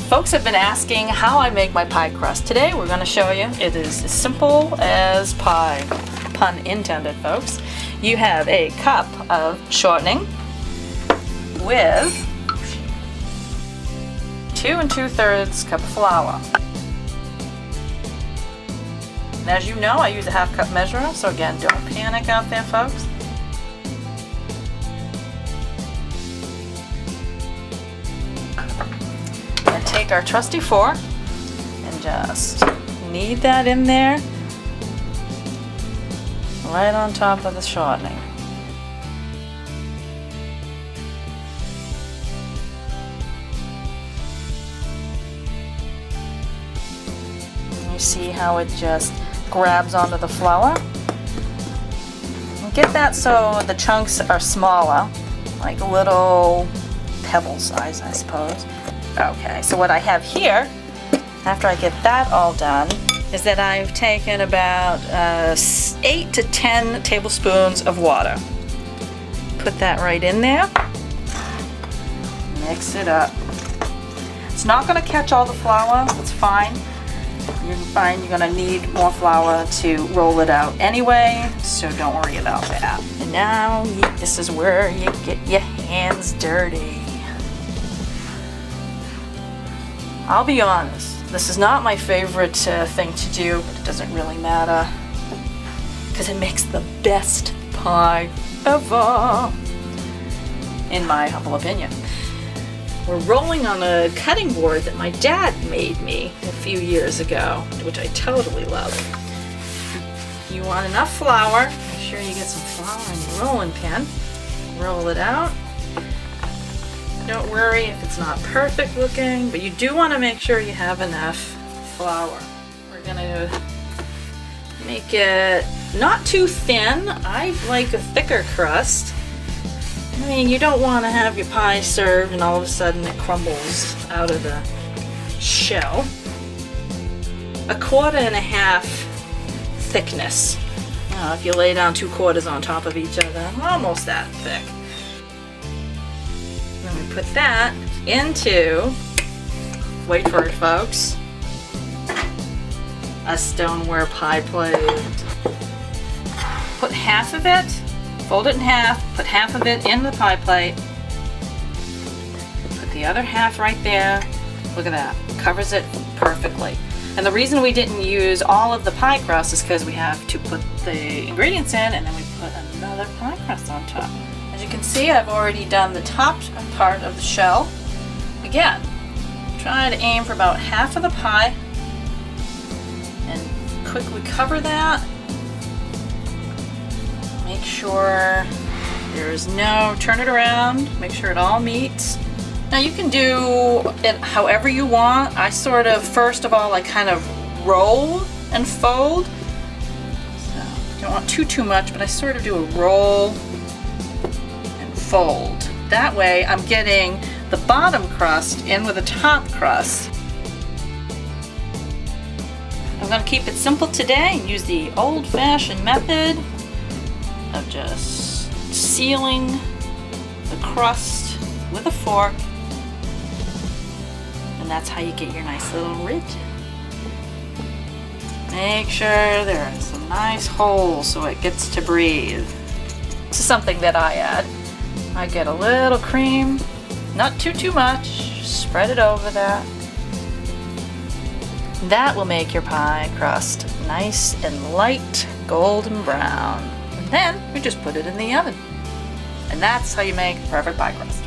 Folks have been asking how I make my pie crust. Today we're going to show you. It is as simple as pie. Pun intended, folks. You have a cup of shortening with 2 2/3 cup of flour. And as you know, I use a half cup measure, so again, don't panic out there, folks. Take our trusty fork and just knead that in there right on top of the shortening. And you see how it just grabs onto the flour? And get that so the chunks are smaller, like little pebble size, I suppose. Okay, so what I have here, after I get that all done, is that I've taken about 8 to 10 tablespoons of water. Put that right in there. Mix it up. It's not going to catch all the flour, it's fine. You're fine, you're going to need more flour to roll it out anyway, so don't worry about that. And now, this is where you get your hands dirty. I'll be honest, this is not my favorite thing to do, but it doesn't really matter because it makes the best pie ever, in my humble opinion. We're rolling on a cutting board that my dad made me a few years ago, which I totally love. You want enough flour, make sure you get some flour in your rolling pin, roll it out. Don't worry if it's not perfect looking, but you do want to make sure you have enough flour. We're going to make it not too thin. I like a thicker crust. I mean, you don't want to have your pie served and all of a sudden it crumbles out of the shell. 1/4 1/2 thickness. If you lay down 2/4 on top of each other, almost that thick. Then we put that into, wait for it folks, a stoneware pie plate. Put half of it, fold it in half, put half of it in the pie plate. Put the other half right there. Look at that, covers it perfectly. And the reason we didn't use all of the pie crust is because we have to put the ingredients in and then we put another pie crust on top. As you can see, I've already done the top part of the shell. Again, try to aim for about half of the pie and quickly cover that. Make sure there is no, turn it around, make sure it all meets. Now you can do it however you want. I sort of, first of all, I kind of roll and fold. So, don't want too much, but I sort of do a roll fold. That way I'm getting the bottom crust in with the top crust. I'm going to keep it simple today and use the old-fashioned method of just sealing the crust with a fork, and that's how you get your nice little ridge. Make sure there are some nice holes so it gets to breathe. This is something that I add. I get a little cream, not too much, spread it over that. That will make your pie crust nice and light golden brown. And then we just put it in the oven. And that's how you make the perfect pie crust.